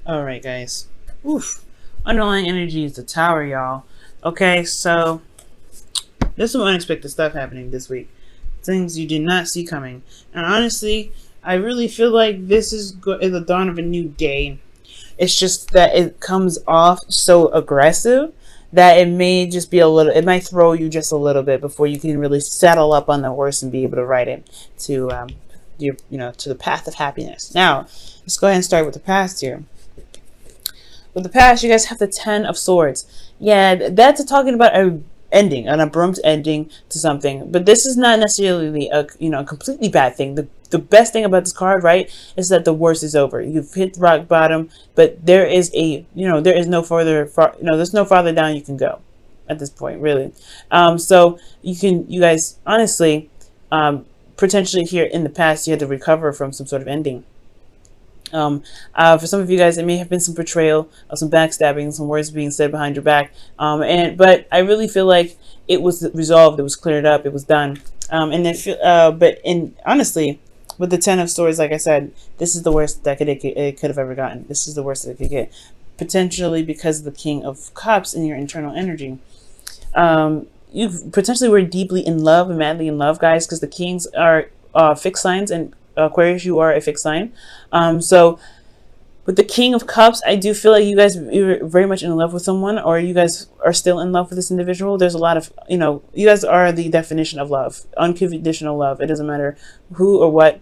All right, guys. Oof. Underlying energy is the tower, y'all. Okay, so there's some unexpected stuff happening this week. Things you did not see coming. And honestly, I really feel like this is the dawn of a new day. It's just that it comes off so aggressive that it may just be a little. It might throw you just a little bit before you can really settle up on the horse and be able to ride it to to the path of happiness. Now, let's go ahead and start with the past here. With the past, you guys have the Ten of Swords. Yeah, that's talking about a ending, an abrupt ending to something. But this is not necessarily a completely bad thing. The best thing about this card, right, is that the worst is over. You've hit rock bottom, but there is there is no there's no farther down you can go at this point, really. So you guys, honestly, potentially here in the past, you had to recover from some sort of ending. For some of you guys, it may have been some betrayal, some backstabbing, some words being said behind your back. But I really feel like it was resolved, it was cleared up, it was done. Honestly, with the Ten of Swords, like I said, this is the worst that it could have ever gotten. This is the worst that it could get, potentially because of the King of Cups in your internal energy. You potentially were deeply in love and madly in love, guys, because the Kings are fixed signs, and Aquarius, you are a fixed sign. So with the King of Cups, I do feel like you're very much in love with someone, or you guys are still in love with this individual. There's a lot of, you guys are the definition of love, unconditional love. It doesn't matter who or what.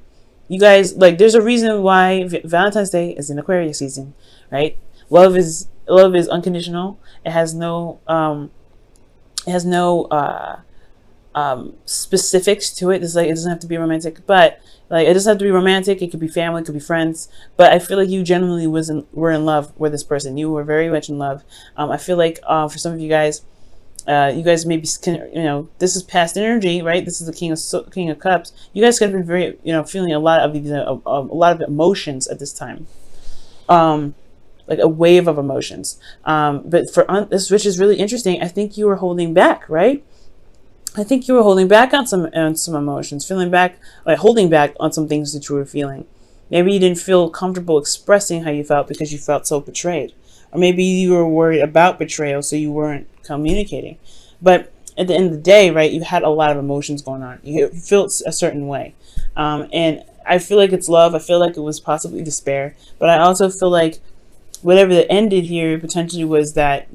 You guys, like, there's a reason why Valentine's Day is in Aquarius season, right? Love is unconditional. It has no specifics to it. It's like, it doesn't have to be romantic, but like, it doesn't have to be romantic. It could be family, it could be friends. But I feel like you genuinely were in love with this person. You were very much in love. I feel like for some of you guys maybe this is past energy, right? This is the King of Cups. You guys could have been very feeling a lot of these a lot of emotions at this time. Like a wave of emotions. But for this, which is really interesting, I think you were holding back, right? I think you were holding back on some emotions, holding back on some things that you were feeling. Maybe you didn't feel comfortable expressing how you felt because you felt so betrayed. Or maybe you were worried about betrayal, so you weren't communicating. But at the end of the day, right, you had a lot of emotions going on. You felt a certain way. And I feel like it's love. I feel like it was possibly despair. But I also feel like whatever that ended here potentially was that,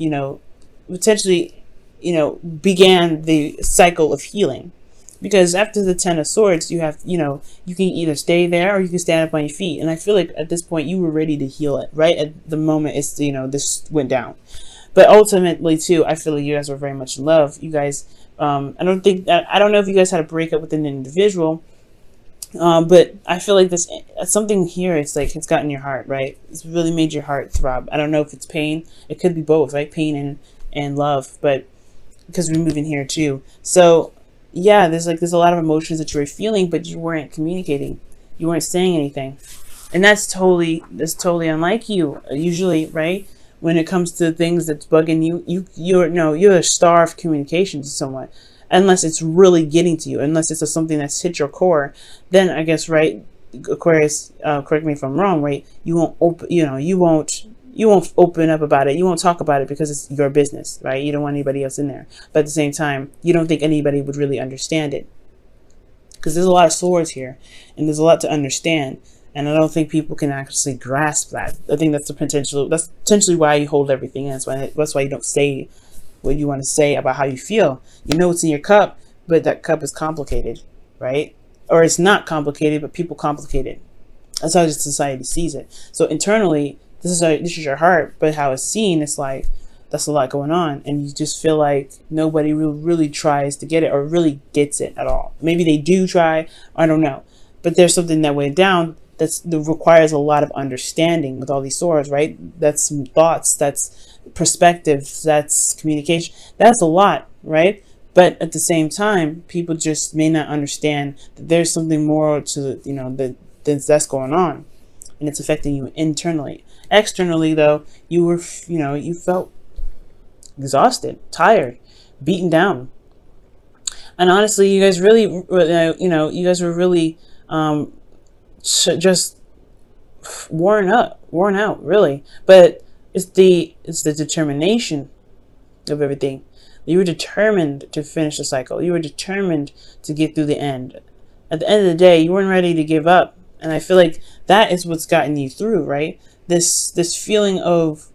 began the cycle of healing. Because after the Ten of Swords, you have, you can either stay there or you can stand up on your feet. And I feel like at this point you were ready to heal it, right? At the moment this went down. But ultimately too, I feel like you guys were very much in love. You guys, I don't know if you guys had a breakup with an individual, but I feel like something here, it's like, it's gotten your heart, right? It's really made your heart throb. I don't know if it's pain. It could be both, right? Pain and love, but because we're moving here too. So yeah, there's a lot of emotions that you were feeling, but you weren't communicating. You weren't saying anything. And that's totally unlike you, usually, right? When it comes to things that's bugging you, you're a star of communication to someone. Unless it's really getting to you, unless it's something that's hit your core, then I guess, right, Aquarius, correct me if I'm wrong, right? You won't open up about it. You won't talk about it because it's your business, right? You don't want anybody else in there. But at the same time, you don't think anybody would really understand it, because there's a lot of swords here and there's a lot to understand. And I don't think people can actually grasp that. I think that's potentially why you hold everything in. That's why you don't say what you want to say about how you feel. You know it's in your cup, but that cup is complicated, right? Or it's not complicated, but people complicate it. That's how society sees it. So internally, this is your heart, but how it's seen, it's like, that's a lot going on, and you just feel like nobody really tries to get it or really gets it at all. Maybe they do try, I don't know, but there's something that went down that requires a lot of understanding with all these swords, right? That's some thoughts, that's perspectives, that's communication, that's a lot, right? But at the same time, people just may not understand that there's something more to that's going on, and it's affecting you internally. Externally, though, you felt exhausted, tired, beaten down, and honestly, you guys really, you guys were really just worn out, really. But it's the determination of everything. You were determined to finish the cycle. You were determined to get through the end. At the end of the day, you weren't ready to give up. And I feel like that is what's gotten you through, right? This feeling of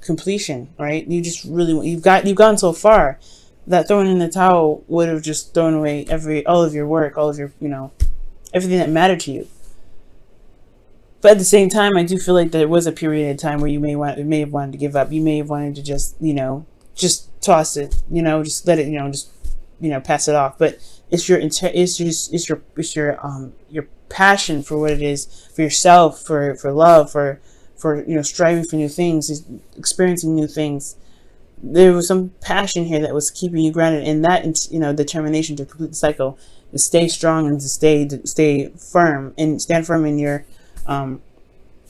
completion, right? You've gotten so far that throwing in the towel would have just thrown away all of your work, all of your, everything that mattered to you. But at the same time, I do feel like there was a period of time where you may have wanted to give up. You may have wanted to just toss it, just let it, pass it off. But it's your passion for what it is, for yourself, for love, for striving for new things, experiencing new things. There was some passion here that was keeping you grounded, and that determination to complete the cycle, to stay strong and to stay firm and stand firm in your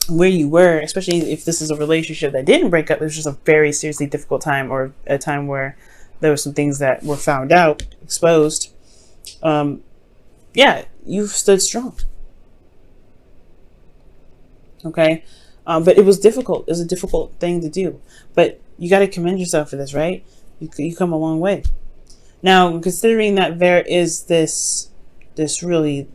where you were, especially if this is a relationship that didn't break up. It was just a very seriously difficult time, or a time where there were some things that were found out, exposed. Yeah, you've stood strong. Okay. But it was difficult. It was a difficult thing to do. But you got to commend yourself for this, right? You come a long way. Now, considering that there is this really,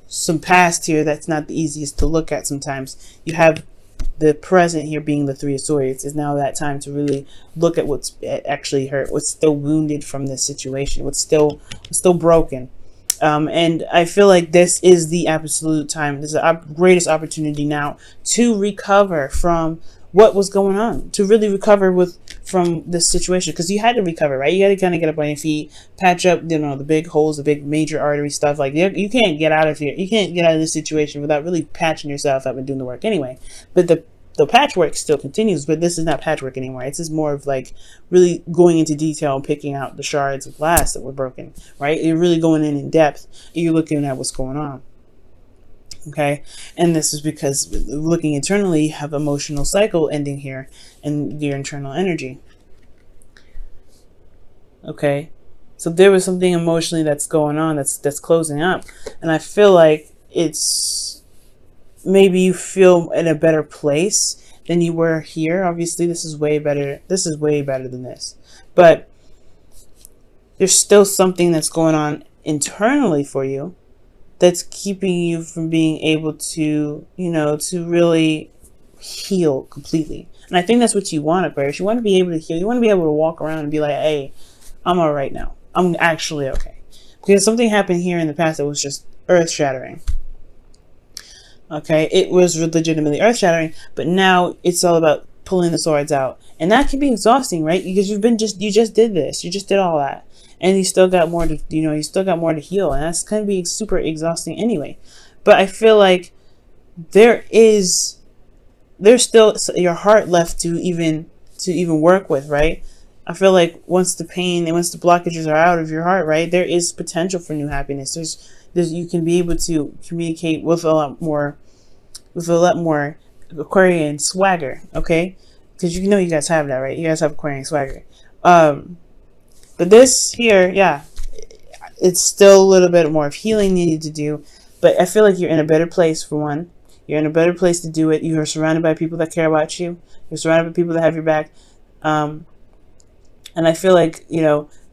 some past here that's not the easiest to look at sometimes. You have the present here being the Three of Swords. Is now that time to really look at what's actually hurt, what's still wounded from this situation, what's still broken. And I feel like this is the absolute time. This is the greatest opportunity now to recover from what was going on, to really recover from this situation, because you had to recover, right? You got to kind of get up on your feet, patch up, the big holes, the big major artery stuff. Like, you can't get out of here. You can't get out of this situation without really patching yourself up and doing the work anyway. But the patchwork still continues, but this is not patchwork anymore. It's just more of like really going into detail and picking out the shards of glass that were broken, right? You're really going in depth, and you're looking at what's going on. Okay, and this is because looking internally, you have emotional cycle ending here and your internal energy. Okay, so there was something emotionally that's going on, that's closing up, and I feel like it's maybe you feel in a better place than you were here. Obviously, this is way better. This is way better than this, but there's still something that's going on internally for you that's keeping you from being able to, to really heal completely. And I think that's what you want, Aquarius. You want to be able to heal. You want to be able to walk around and be like, hey, I'm all right now. I'm actually okay. Because something happened here in the past that was just earth-shattering. Okay, it was legitimately earth-shattering, but now it's all about pulling the swords out. And that can be exhausting, right? Because you just did this. You just did all that. And you still got more to, you still got more to heal, and that's going to be super exhausting anyway. But I feel like there's still your heart left to even work with, right? I feel like once the pain and once the blockages are out of your heart, right, there is potential for new happiness. There's you can be able to communicate with a lot more Aquarian swagger, okay? Because you guys have that, right? You guys have Aquarian swagger. But this here, yeah, it's still a little bit more of healing needed to do. But I feel like you're in a better place, for one. You're in a better place to do it. You are surrounded by people that care about you. You're surrounded by people that have your back. And I feel like,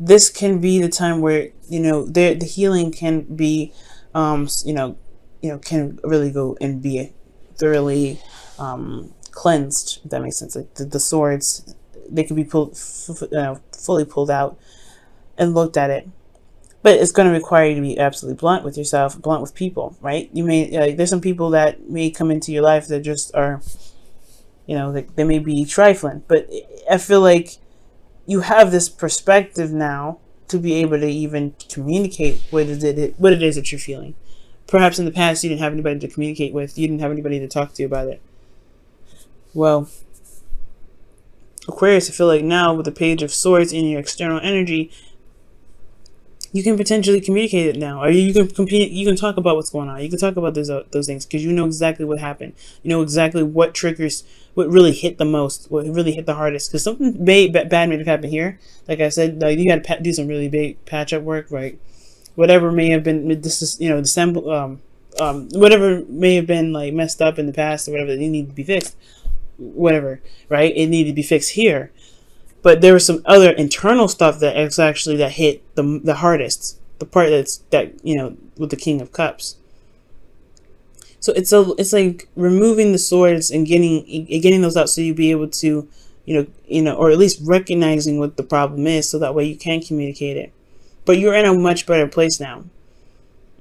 this can be the time where, the healing can be, can really go and be thoroughly cleansed, if that makes sense. Like the swords, they can be fully pulled out and looked at it. But it's going to require you to be absolutely blunt with yourself, blunt with people, right? You may there's some people that may come into your life that just are, they may be trifling. But I feel like you have this perspective now to be able to even communicate what it is that you're feeling. Perhaps in the past you didn't have anybody to communicate with. You didn't have anybody to talk to about it. Well, Aquarius, I feel like now with the Page of Swords in your external energy, you can potentially communicate it now, or you can talk about what's going on. You can talk about those things because you know exactly what happened. You know exactly what triggers, what really hit the most, what really hit the hardest. Because something bad may have happened here. Like I said, you got to do some really big patch-up work, right? Whatever may have been, this is the whatever may have been like messed up in the past or whatever that needed to be fixed, whatever, right? It needed to be fixed here. But there was some other internal stuff that is actually that hit the hardest, the part that with the King of Cups. So it's like removing the swords and getting those out so you be able to, or at least recognizing what the problem is, so that way you can communicate it. But you're in a much better place now.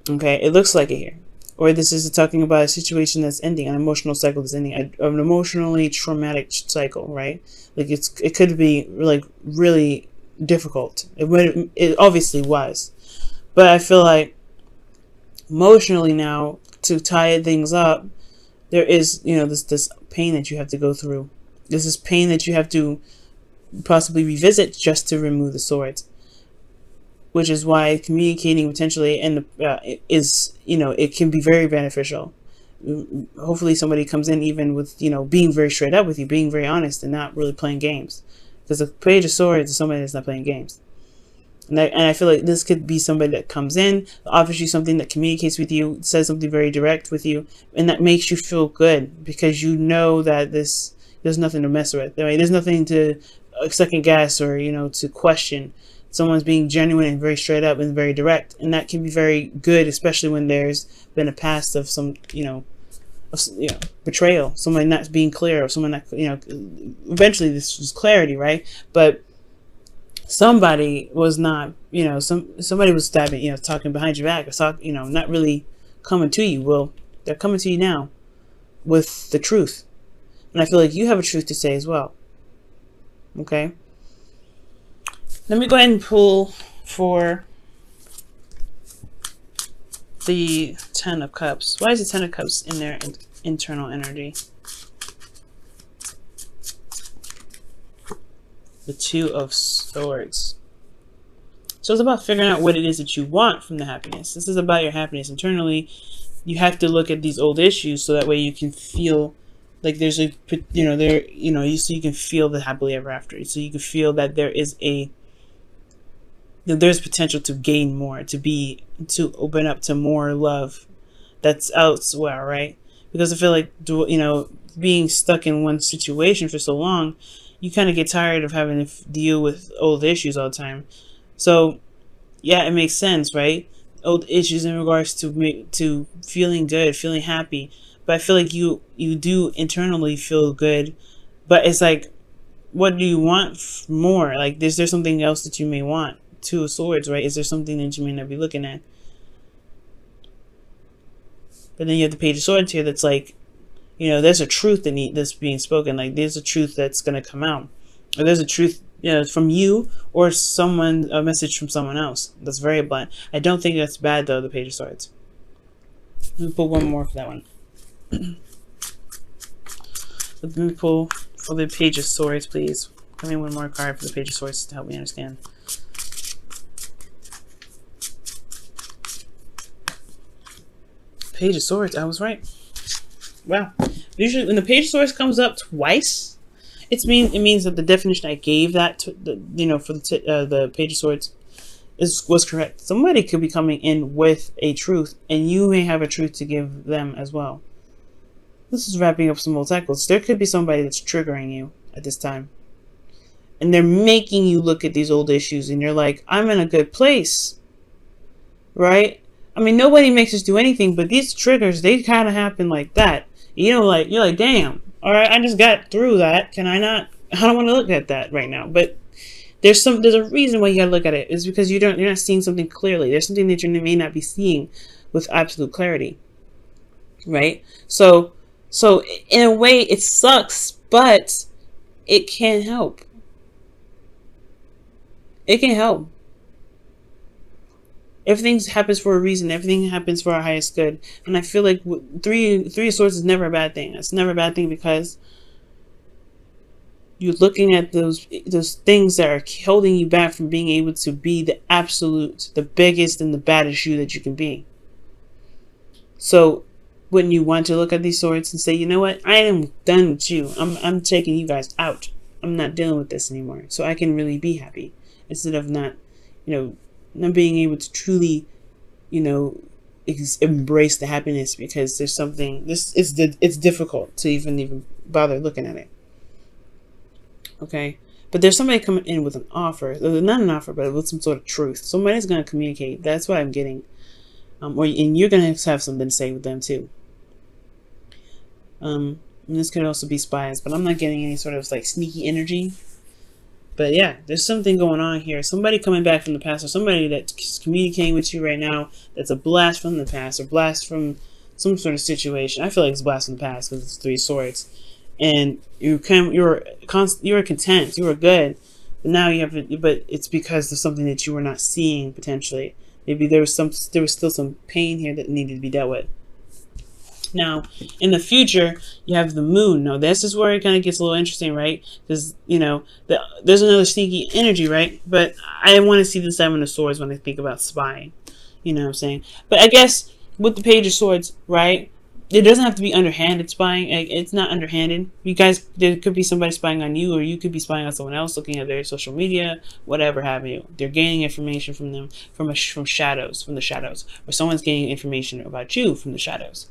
Okay, it looks like it here. Or this is talking about a situation that's ending, an emotional cycle that's ending, an emotionally traumatic cycle, right? Like it could be like really difficult. It obviously was, but I feel like emotionally now, to tie things up, there is this pain that you have to go through. There's this pain that you have to possibly revisit just to remove the swords. Which is why communicating potentially is it can be very beneficial. Hopefully somebody comes in even with being very straight up with you, being very honest, and not really playing games. Because the Page of Swords is somebody that's not playing games. And I feel like this could be somebody that comes in, offers you something, that communicates with you, says something very direct with you, and that makes you feel good because you know that there's nothing to mess with. I mean, there's nothing to second guess or to question. Someone's being genuine and very straight up and very direct, and that can be very good, especially when there's been a past of some betrayal, someone not being clear, or someone that eventually this was clarity, right? But somebody was not, somebody was stabbing, talking behind your back, or not really coming to you. Well, they're coming to you now with the truth, and I feel like you have a truth to say as well. Okay. Let me go ahead and pull for the Ten of Cups. Why is the Ten of Cups in their internal energy? The Two of Swords. So it's about figuring out what it is that you want from the happiness. This is about your happiness internally. You have to look at these old issues so that way you can feel like there's a, so you can feel the happily ever after. So you can feel that there is there's potential to gain more, to open up to more love that's elsewhere, right? Because I feel like, being stuck in one situation for so long, you kind of get tired of having to deal with old issues all the time. So, yeah, it makes sense, right? Old issues in regards to feeling good, feeling happy. But I feel like you do internally feel good, but it's like, what do you want more? Like, is there something else that you may want? Two of Swords, right? Is there something that you may not be looking at? But then you have the Page of Swords here that's like, there's a truth that's being spoken. Like, there's a truth that's going to come out. Or there's a truth, from you or a message from someone else. That's very blunt. I don't think that's bad, though, the Page of Swords. Let me pull one more for that one. Let me pull for the Page of Swords, please. Give me one more card for the Page of Swords to help me understand. Page of Swords, I was right. Wow. Usually when the Page of Swords comes up twice, it means that the definition I gave that for the Page of Swords was correct. Somebody could be coming in with a truth, and you may have a truth to give them as well. This is wrapping up some old cycles. There could be somebody that's triggering you at this time, and they're making you look at these old issues, and you're like, I'm in a good place, right? I mean, nobody makes us do anything, but these triggers, they kind of happen like that. You're like, damn, all right, I just got through that. Can I not? I don't want to look at that right now. But there's a reason why you gotta look at it. It's because you're not seeing something clearly. There's something that you may not be seeing with absolute clarity, right? So in a way, it sucks, but it can help. It can help. Everything happens for a reason. Everything happens for our highest good. And I feel like three of Swords is never a bad thing. It's never a bad thing because you're looking at those things that are holding you back from being able to be the absolute, the biggest and the baddest you that you can be. So wouldn't you want to look at these swords and say, you know what? I am done with you. I'm taking you guys out. I'm not dealing with this anymore. So I can really be happy instead of not being able to truly, embrace the happiness, because there's something, it's difficult to even bother looking at it. Okay, but there's somebody coming in with an offer, not an offer, but with some sort of truth. Somebody's going to communicate. That's what I'm getting. And you're going to have something to say with them too. And this could also be spies, but I'm not getting any sort of like sneaky energy. But yeah, there's something going on here. Somebody coming back from the past, or somebody that's communicating with you right now that's a blast from the past, or blast from some sort of situation. I feel like it's blast from the past because it's 3 swords. And you were content, you were good, but now you have, but it's because of something that you were not seeing potentially. Maybe there was still some pain here that needed to be dealt with. Now, in the future, you have the moon. Now, this is where it kind of gets a little interesting, right? Because, there's another sneaky energy, right? But I want to see the 7 of Swords when I think about spying. You know what I'm saying? But I guess with the Page of Swords, right? It doesn't have to be underhanded spying. It's not underhanded. You guys, there could be somebody spying on you, or you could be spying on someone else, looking at their social media, whatever have you. They're gaining information from them, from the shadows, or someone's gaining information about you from the shadows.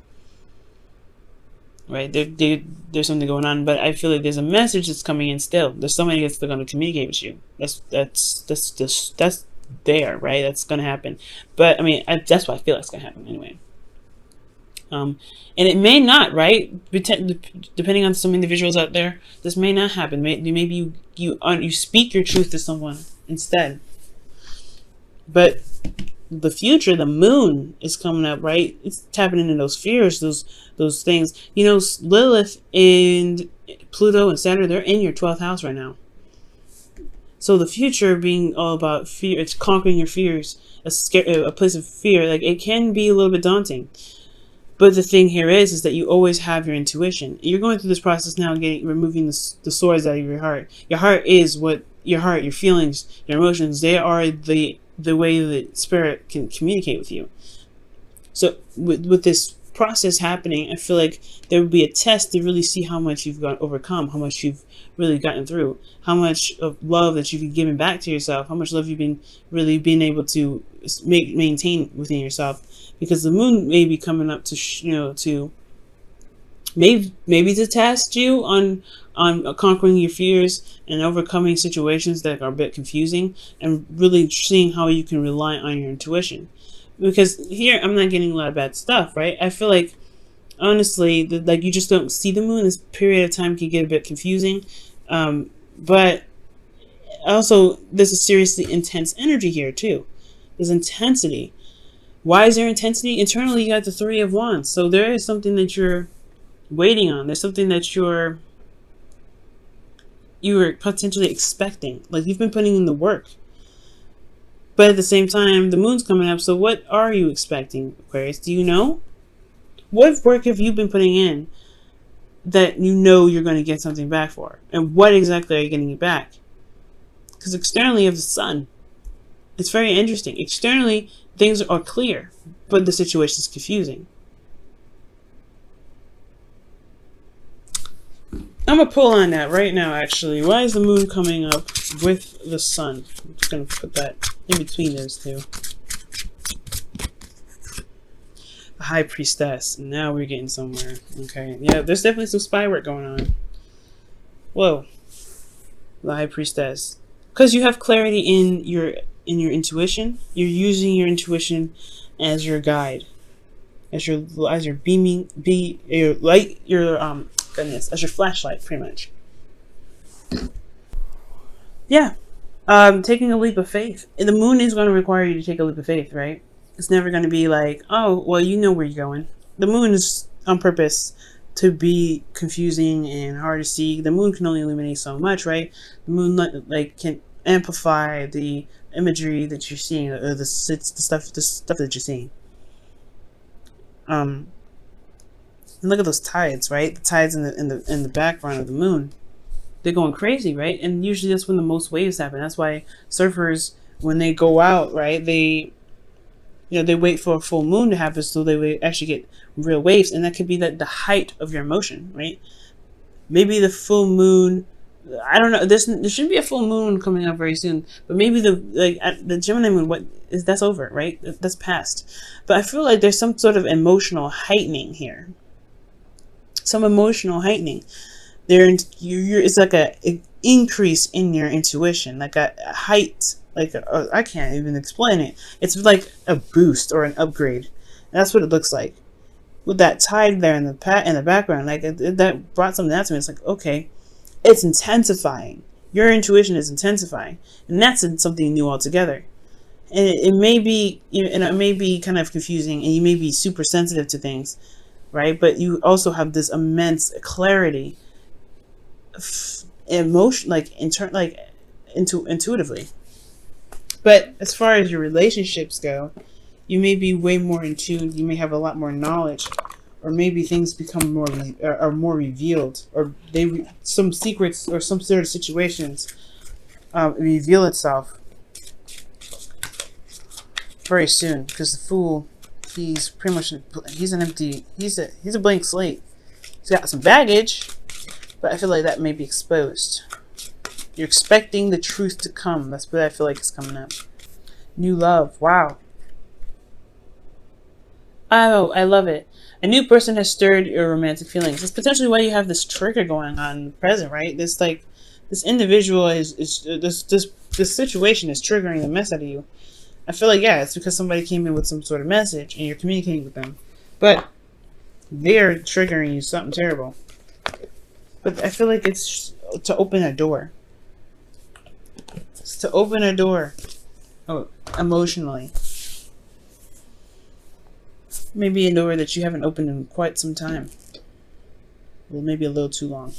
Right? There's something going on, but I feel like there's a message that's coming in still. There's somebody that's going to communicate with you. That's there, right? That's going to happen. But I mean, that's what I feel like it's going to happen anyway. And it may not, right? Depending on some individuals out there, this may not happen. Maybe you speak your truth to someone instead. But the future, the moon is coming up, right? It's tapping into those fears, those things. Lilith and Pluto and Saturn, they're in your 12th house right now. So the future being all about fear, it's conquering your fears, a place of fear. Like, it can be a little bit daunting. But the thing here is that you always have your intuition. You're going through this process now, removing the swords out of your heart. Your heart is what your feelings, your emotions, they are the way that spirit can communicate with you. So with this process happening, I feel like there would be a test to really see how much you've overcome, how much you've really gotten through, how much of love that you've been giving back to yourself, how much love you've been able to maintain within yourself. Because the moon may be coming up to maybe to test you on conquering your fears and overcoming situations that are a bit confusing, and really seeing how you can rely on your intuition. Because here I'm not getting a lot of bad stuff, right? I feel like, honestly, like, you just don't see the moon. This period of time can get a bit confusing, but also there's a seriously intense energy here too. There's intensity. Why is there intensity? Internally, you got the 3 of Wands. So there is something that you're waiting on. There's something that you were potentially expecting. Like, you've been putting in the work. But at the same time, the moon's coming up. So what are you expecting, Aquarius? Do you know? What work have you been putting in that you know you're going to get something back for? And what exactly are you getting it back? Because externally, you have the sun. It's very interesting. Externally, things are clear, but the situation is confusing. I'm going to pull on that right now, actually. Why is the moon coming up with the sun? I'm just going to put that in between those two. The High Priestess. Now we're getting somewhere. Okay. Yeah, there's definitely some spy work going on. Whoa. The High Priestess. Because you have clarity in your intuition. You're using your intuition as your guide, as your beaming, your light, as your flashlight, pretty much. Yeah, taking a leap of faith. And the moon is going to require you to take a leap of faith, right? It's never going to be like, oh, well, you know where you're going. The moon is on purpose to be confusing and hard to see. The moon can only illuminate so much, right? The moon can amplify the imagery that you're seeing, or the stuff that you're seeing. And look at those tides, right? The tides in the background of the moon, they're going crazy, right? And usually that's when the most waves happen. That's why surfers, when they go out, right, they wait for a full moon to happen so they actually get real waves, and that could be the height of your emotion, right? Maybe the full moon I don't know. There should be a full moon coming up very soon, but maybe the Gemini moon. What is that's over, right? That's past. But I feel like there's some sort of emotional heightening here. Some emotional heightening. It's like a increase in your intuition, like a height. I can't even explain it. It's like a boost or an upgrade. That's what it looks like. With that tide there in the background, that brought something out to me. It's like, okay, it's intensifying. Your intuition is intensifying, and that's something new altogether. And it may be, and it may be kind of confusing, and you may be super sensitive to things, right? But you also have this immense clarity, emotion, intuitively. But as far as your relationships go, you may be way more in tune. You may have a lot more knowledge, or maybe things become are more revealed, or some secrets or some sort of situations reveal itself very soon. Because the Fool, he's pretty much he's a blank slate. He's got some baggage, but I feel like that may be exposed. You're expecting the truth to come. That's what I feel like is coming up. New love. Wow. Oh, I love it. A new person has stirred your romantic feelings. That's potentially why you have this trigger going on in the present, right? This individual this situation is triggering the mess out of you. I feel like, yeah, it's because somebody came in with some sort of message and you're communicating with them. But they're triggering you something terrible. But I feel like it's to open a door. It's to open a door. Oh, emotionally. Maybe a door that you haven't opened in quite some time. Well, maybe a little too long.